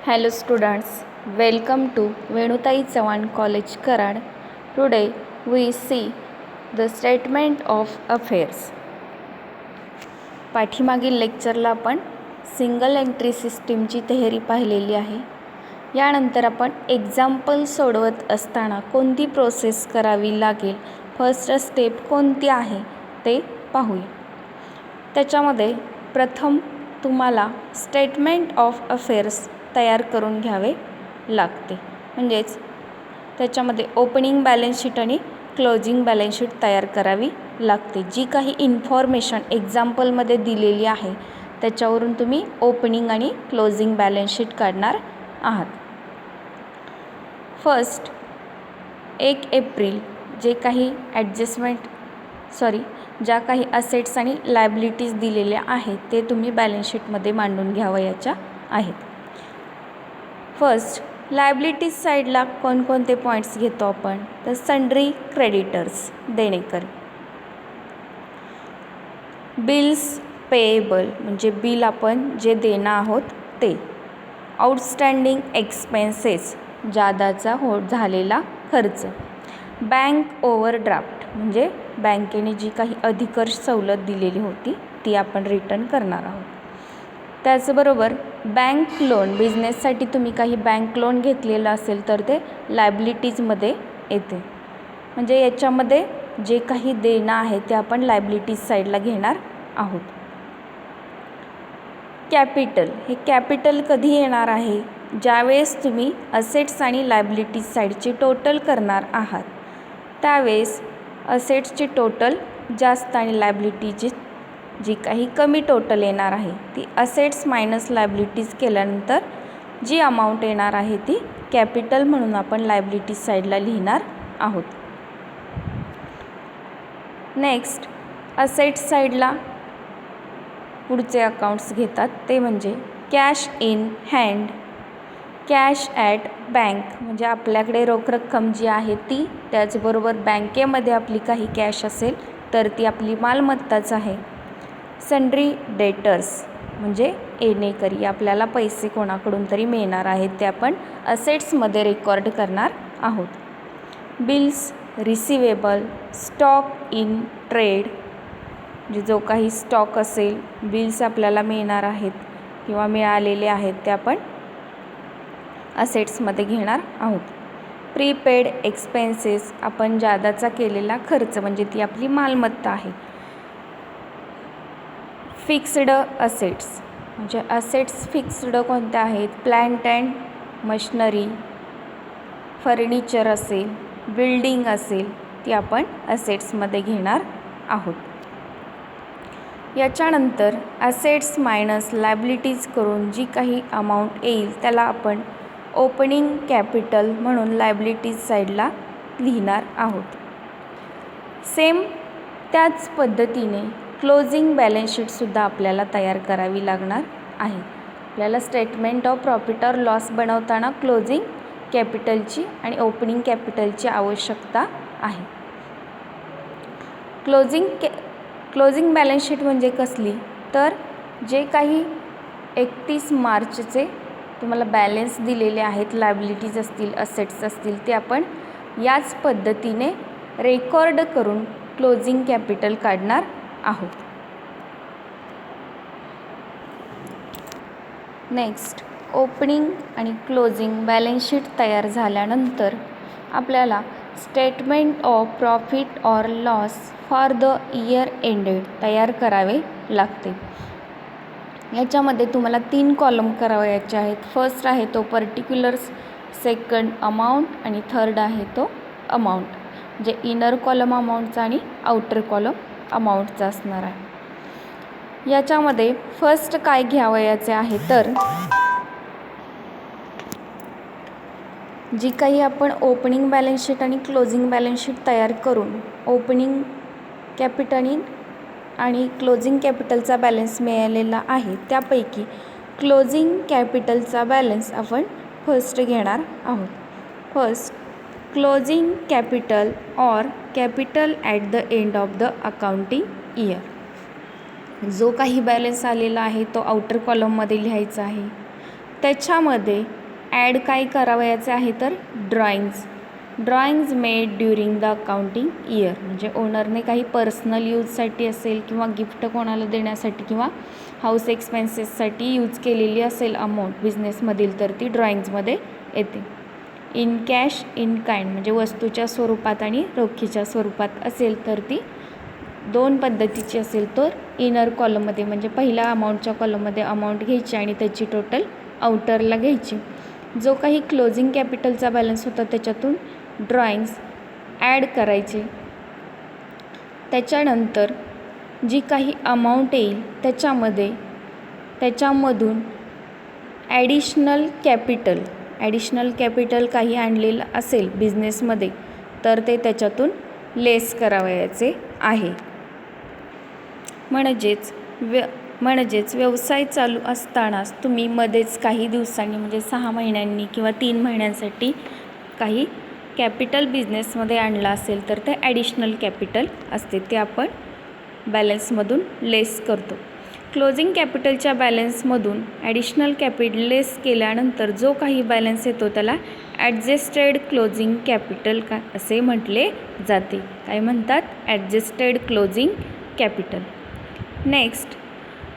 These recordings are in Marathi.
Hello students, welcome to Venutai Chavan College Karad. Today we see the statement of affairs. पाठीमागील लेक्चरला आपण सिंगल एंट्री सिस्टीमची तयारी पाहिलेली आहे. यानंतर आपण एक्झाम्पल सोडवत असताना कोणती प्रोसेस करावी लागेल, फर्स्ट स्टेप कोणती आहे ते पाहूया. त्याच्यामध्ये प्रथम तुम्हाला स्टेटमेंट ऑफ अफेअर्स तयार करून घ्यावे लागते. म्हणजेच त्याच्यामध्ये ओपनिंग बॅलन्स शीट आणि क्लोजिंग बॅलन्स शीट तयार करावी लागते. जी काही इन्फॉर्मेशन एक्झाम्पलमध्ये दिलेली आहे त्याच्यावरून तुम्ही ओपनिंग आणि क्लोजिंग बॅलन्स शीट काढणार आहात. फर्स्ट 1 एप्रिल जे काही ज्या काही असेट्स आणि लायबिलिटीज दिलेल्या आहेत ते तुम्ही बॅलन्स शीटमध्ये मांडून घ्यावयाच्या आहेत. फर्स्ट लायबिलिटीज साईडला कोणकोणते पॉईंट्स घेतो आपण, तर सन्ड्री क्रेडिटर्स देणेकरी, बिल्स पेएबल म्हणजे बिल आपण जे देणं आहोत ते, आउटस्टँडिंग एक्सपेन्सेस जादाचा झालेला खर्च, बँक ओव्हरड्राफ्ट म्हणजे बँकेने जी काही अधिकर्ष सवलत दिलेली होती ती आपण रिटर्न करणार आहोत. त्याचबरोबर बँक लोन, बिझनेससाठी तुम्ही काही बँक लोन घेतलेलं असेल तर ते लायबिलिटीजमध्ये येते. म्हणजे याच्यामध्ये जे काही देणं आहे ते आपण लायबिलिटीज साईडला घेणार आहोत. कॅपिटल, हे कॅपिटल कधी येणार आहे, ज्यावेळेस तुम्ही असेट्स आणि लायबिलिटीज साईडची टोटल करणार आहात त्यावेळेस असेट्सची टोटल जास्त आणि लायबिलिटीची जी काही कमी टोटल येणार आहे ती असेट्स मायनस लायबिलिटीज केल्यानंतर जी अमाऊंट येणार आहे ती कॅपिटल म्हणून आपण लायबिलिटीज साईडला लिहिणार आहोत. नेक्स्ट असेट्स साईडला पुढचे अकाउंट्स घेतात ते म्हणजे cash in hand, cash at bank म्हणजे आपल्याकडे रोख रक्कम जी आहे ती, त्याचबरोबर बँकेमध्ये आपली काही कॅश असेल तर ती आपली मालमत्ताच आहे. सन्ड्री डेटर्स म्हणजे येणेकरी, आपल्याला पैसे कोणाकडून तरी मिळणार आहेत ते आपण असेट्समध्ये रेकॉर्ड करणार आहोत. Bills receivable, stock in trade म्हणजे जो काही स्टॉक असेल, बिल्स आपल्याला मिळणार आहेत किंवा मिळालेले आहेत ते आपण असेट्समध्ये घेणार आहोत. प्रीपेड एक्सपेन्सेस, आपण जादाचा केलेला खर्च म्हणजे ती आपली मालमत्ता आहे. फिक्स्ड असेट्स म्हणजे असेट्स फिक्स्ड कोणत्या आहेत, प्लांट अँड मशिनरी, फर्निचर असेल, बिल्डिंग असेल ती आपण असेट्समध्ये घेणार आहोत. याच्यानंतर असेट्स मायनस लायबिलिटीज करून जी काही अमाऊंट येईल त्याला आपण ओपनिंग कॅपिटल म्हणून लायबिलिटीज साईडला लिहिणार आहोत. सेम त्याच पद्धतीने क्लोजिंग बॅलन्स शीटसुद्धा आपल्याला तयार करावी लागणार आहे. आपल्याला statement of profit or loss बनवताना क्लोजिंग कॅपिटलची आणि ओपनिंग कॅपिटलची आवश्यकता आहे. क्लोजिंग बॅलन्स शीट म्हणजे कसली, तर जे काही 31 मार्चचे तुम्हाला बॅलन्स दिलेले आहेत, लायबिलिटीज असतील, असेट्स असतील, ते आपण याच पद्धतीने रेकॉर्ड करून क्लोजिंग कॅपिटल काढणार आहोत. नेक्स्ट ओपनिंग आणि क्लोजिंग बॅलन्स शीट तयार झाल्यानंतर आपल्याला statement of profit or loss for the year ended तयार करावे लागते. याच्यामध्ये तुम्हाला 3 कॉलम करावयाचे आहेत. फर्स्ट आहे तो पर्टिक्युलर्स, सेकंड अमाऊंट आणि थर्ड आहे तो अमाऊंट, जे इनर कॉलम अमाऊंटचा आणि आउटर कॉलम अमाऊंटचा असणार आहे. याच्यामध्ये फर्स्ट काय घ्यावयाचे आहे, तर जी काही आपण ओपनिंग बॅलन्स शीट आणि क्लोजिंग बॅलन्स शीट तयार करून ओपनिंग कॅपिटल आणि क्लोजिंग कॅपिटलचा बॅलन्स मिळालेला आहे त्यापैकी क्लोजिंग कॅपिटलचा बॅलन्स आपण फर्स्ट घेणार आहोत. First closing capital or capital at the end of the accounting year, जो काही बॅलन्स आलेला आहे तो आउटर कॉलममध्ये लिहायचा आहे. त्याच्यामध्ये ॲड काय करावयाचे आहे तर drawings made during the accounting year, म्हणजे ओनरने काही पर्सनल यूजसाठी असेल किंवा गिफ्ट कोणाला देण्यासाठी किंवा हाऊस एक्सपेन्सेससाठी यूज केलेली असेल अमाऊंट बिझनेसमधील, तर ती ड्रॉइंग्जमध्ये येते. इन कॅश इन काइंड म्हणजे वस्तूच्या स्वरूपात आणि रोखीच्या स्वरूपात असेल तर ती दोन पद्धतीची असेल तर इनर कॉलममध्ये म्हणजे पहिल्या अमाऊंटच्या कॉलममध्ये अमाऊंट घ्यायची आणि त्याची टोटल आउटरला घ्यायची. जो काही क्लोजिंग कॅपिटलचा बॅलन्स होता त्याच्यातून ड्रॉइंग्स ॲड करायचे. त्याच्यानंतर जी काही अमाऊंट येईल त्याच्यामधून ॲडिशनल कॅपिटल काही आणलेलं असेल बिझनेसमध्ये तर ते त्याच्यातून लेस करावयाचे आहे. म्हणजेच व्यवसाय चालू असतानाच तुम्ही मध्येच काही दिवसांनी म्हणजे 6 महिन्यांनी किंवा 3 महिन्यांसाठी काही कॅपिटल बिझनेसमध्ये आणला असेल तर ते ॲडिशनल कॅपिटल असते, ते आपण बॅलन्समधून लेस करतो. क्लोजिंग कॅपिटलच्या बॅलन्समधून ॲडिशनल कॅपिटल लेस केल्यानंतर जो काही बॅलन्स येतो त्याला ॲडजस्टेड क्लोजिंग कॅपिटल असे म्हटले जाते. काय म्हणतात? Adjusted closing capital. Next,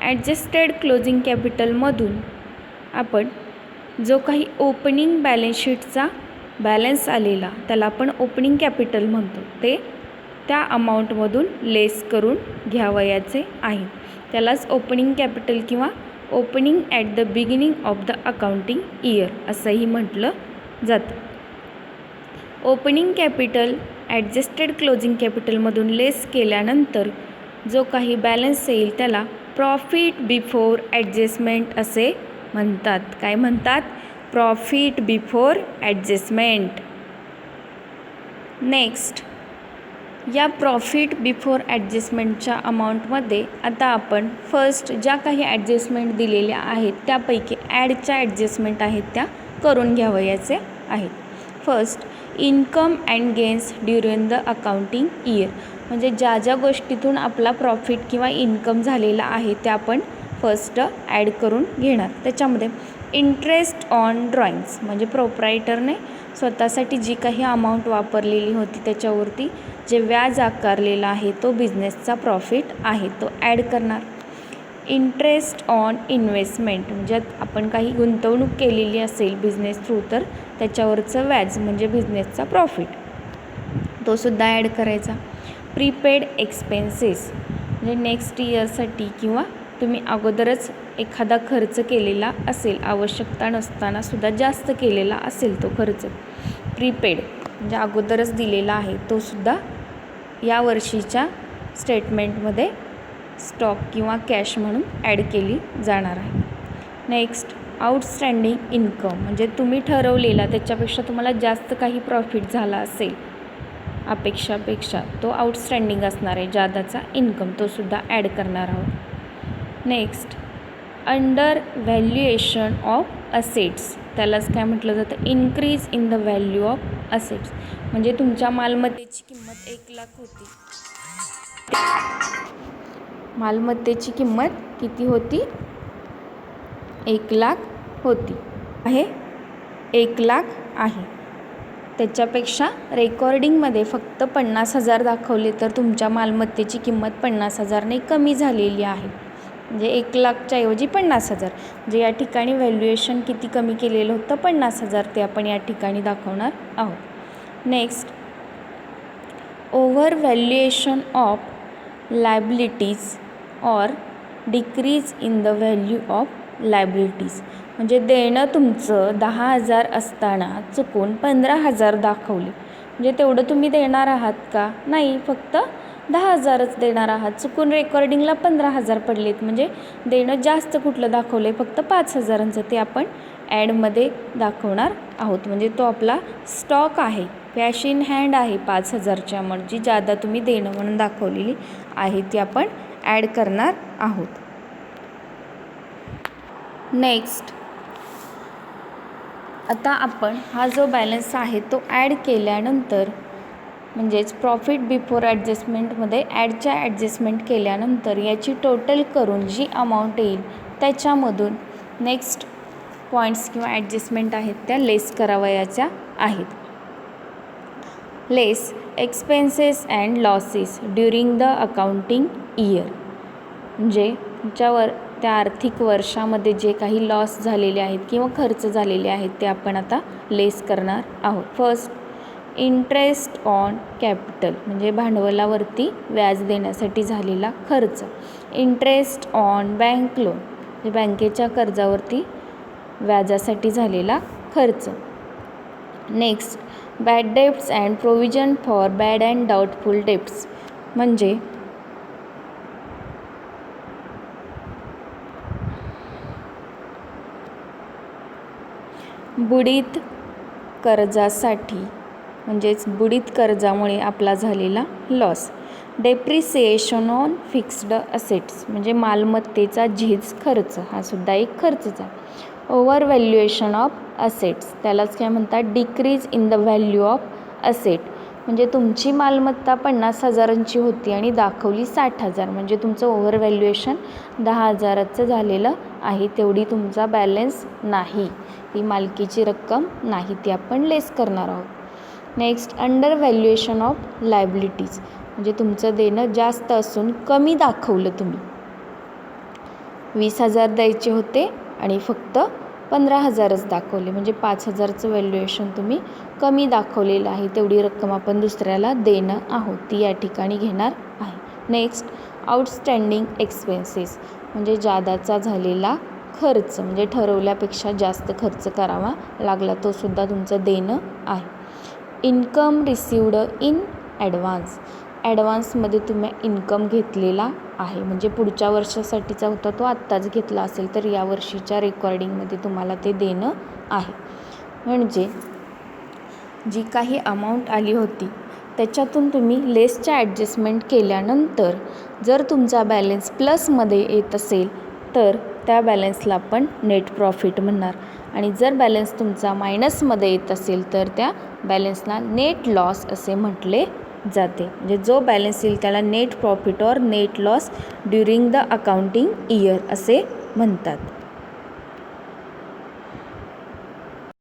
adjusted closing कॅपिटलमधून आपण जो काही ओपनिंग बॅलन्स शीटचा बॅलन्स आलेला त्याला आपण ओपनिंग कॅपिटल म्हणतो, ते त्या अमाऊंटमधून लेस करून घ्यावयाचे आहे. त्यालाच ओपनिंग कॅपिटल किंवा opening at the beginning of the accounting year असंही म्हटलं जातं. ओपनिंग कॅपिटल ॲडजस्टेड क्लोजिंग कॅपिटलमधून लेस केल्यानंतर जो काही बॅलन्स येईल त्याला प्रॉफिट बिफोर ॲडजस्टमेंट असे म्हणतात. काय म्हणतात? Profit before adjustment. नेक्स्ट, या प्रॉफिट बिफोर ॲडजस्टमेंटच्या अमाऊंटमध्ये आता आपण फर्स्ट ज्या काही ॲडजस्टमेंट दिलेल्या आहेत त्यापैकी ॲडच्या ॲडजस्टमेंट आहेत त्या करून घ्यावयाचे आहेत. First, income and gains during the accounting year, म्हणजे ज्या ज्या गोष्टीतून आपला प्रॉफिट किंवा इन्कम झालेला आहे त्या आपण फर्स्ट ॲड करून घेणार. त्याच्यामध्ये इंटरेस्ट ऑन ड्रॉइंग्स म्हणजे प्रोप्रायटरने स्वतःसाठी जी काही अमाऊंट वापरलेली होती त्याच्यावरती जे व्याज आकारलेला आहे तो बिझनेसचा प्रॉफिट आहे तो ॲड करणार. इंटरेस्ट ऑन इन्व्हेस्टमेंट म्हणजे आपण काही गुंतवणूक केलेली असेल बिझनेस थ्रू तर त्याच्यावरचं व्याज म्हणजे बिझनेसचा प्रॉफिट तो सुद्धा ॲड करायचा. प्रीपेड एक्सपेन्सेस म्हणजे नेक्स्ट इयरसाठी किंवा तुम्ही अगोदरच एखादा खर्च केलेला असेल, आवश्यकता नसताना सुद्धा जास्त केलेला असेल तो खर्च, प्रीपेड म्हणजे अगोदरच दिलेला आहे तो सुद्धा या वर्षीच्या स्टेटमेंटमध्ये स्टॉक किंवा कॅश म्हणून ॲड केली जाणार आहे. नेक्स्ट, आउटस्टँडिंग इन्कम म्हणजे तुम्ही ठरवलेला त्याच्यापेक्षा तुम्हाला जास्त काही प्रॉफिट झाला असेल अपेक्षापेक्षा तो आउटस्टँडिंग असणार आहे जादाचा इन्कम, तो सुद्धा ॲड करणार आहोत. Next, under valuation of assets, त्यालाच काय म्हटलं जातं? Increase in the value of assets म्हणजे तुमच्या मालमत्तेची किंमत 1,00,000 होती, मालमत्तेची किंमत किती होती? 1,00,000 होती आहे, 1,00,000 आहे. त्याच्यापेक्षा रेकॉर्डिंगमध्ये फक्त 50,000 दाखवले तर तुमच्या मालमत्तेची किंमत 50,000ने कमी झालेली आहे. म्हणजे 1,00,000च्या ऐवजी 50,000, म्हणजे या ठिकाणी व्हॅल्युएशन किती कमी केलेलं होतं? 50,000, ते आपण या ठिकाणी दाखवणार आहोत. Next, over valuation of liabilities or decrease in the value of liabilities म्हणजे देणं तुमचं 10,000 असताना चुकून 15,000 दाखवले, म्हणजे तेवढं तुम्ही देणार आहात का? नाही, फक्त 10,000च देणार आहात. चुकून रेकॉर्डिंगला 15,000 पडलेत म्हणजे देणं जास्त कुठलं दाखवलं आहे? फक्त 5,000चं, ते आपण ॲडमध्ये दाखवणार आहोत. म्हणजे तो आपला स्टॉक आहे, कॅश इन हँड आहे 5,000च्या अमाऊंट जी जादा तुम्ही देणं म्हणून दाखवलेली आहे ती आपण ॲड करणार आहोत. नेक्स्ट, आता आपण हा जो बॅलन्स आहे तो ॲड केल्यानंतर म्हणजेच प्रॉफिट बिफोर ॲडजस्टमेंटमध्ये ॲडच्या ॲडजस्टमेंट केल्यानंतर याची टोटल करून जी अमाऊंट येईल त्याच्यामधून नेक्स्ट पॉईंट्स किंवा ॲडजस्टमेंट आहेत त्या लेस करावयाच्या आहेत. Less expenses and losses during the accounting year, म्हणजे तुमच्यावर त्या आर्थिक वर्षामध्ये जे काही लॉस झालेले आहेत किंवा खर्च झालेले आहेत ते आपण आता लेस करणार आहोत. फर्स्ट, इंटरेस्ट ऑन कॅपिटल, म्हणजे भांडवलावरती व्याज देण्यासाठी झालेला खर्च. इंटरेस्ट ऑन बँक लोन, म्हणजे बँकेच्या कर्जावरती व्याजासाठी झालेला खर्च. Next, bad debts and provision for bad and doubtful debts, म्हणजे बुडीत कर्जासाठी, म्हणजेच बुडीत कर्जामुळे आपला झालेला loss. Depreciation on fixed assets, म्हणजे मालमत्तेचा झीज खर्च, हा सुद्धा एक खर्चच आहे. ओव्हर व्हॅल्युएशन ऑफ असेट्स, त्यालाच काय म्हणतात, decrease in the value of asset, म्हणजे तुमची मालमत्ता 50,000ची होती आणि दाखवली 60,000, म्हणजे तुमचं ओव्हर व्हॅल्युएशन 10,000चं झालेलं आहे. तेवढी तुमचा बॅलन्स नाही, ती मालकीची रक्कम नाही, ती आपण लेस करणार आहोत. Next, under valuation of liabilities, म्हणजे तुमचं देणं जास्त असून कमी दाखवलं तुम्ही. 20,000 द्यायचे होते आणि फक्त 15,000च दाखवले, म्हणजे 5,000चं व्हॅल्युएशन तुम्ही कमी दाखवलेलं आहे. तेवढी रक्कम आपण दुसऱ्याला देणं आहोत, ती या ठिकाणी घेणार आहे. नेक्स्ट, आउटस्टँडिंग एक्सपेन्सेस, म्हणजे जादाचा झालेला खर्च, म्हणजे ठरवल्यापेक्षा जास्त खर्च करावा लागला, तो सुद्धा तुमचं देणं आहे. इन्कम रिसिव्ड इन ॲडव्हान्स, ॲडव्हान्समध्ये तुम्ही इन्कम घेतलेला आहे, म्हणजे पुढच्या वर्षासाठीचा होता तो आत्ताच घेतला असेल तर या वर्षीच्या रेकॉर्डिंगमध्ये तुम्हाला ते देणं आहे. म्हणजे जी काही अमाऊंट आली होती त्याच्यातून तुम्ही लेसच्या ॲडजस्टमेंट केल्यानंतर जर तुमचा बॅलन्स प्लसमध्ये येत असेल तर त्या बॅलन्सला आपण नेट प्रॉफिट म्हणणार, आणि जर बॅलन्स तुमचा मायनसमध्ये येत असेल तर त्या बॅलन्सला नेट लॉस असे म्हटले जाते. म्हणजे जो बॅलन्स येईल त्याला net profit or net loss during the accounting year असे म्हणतात.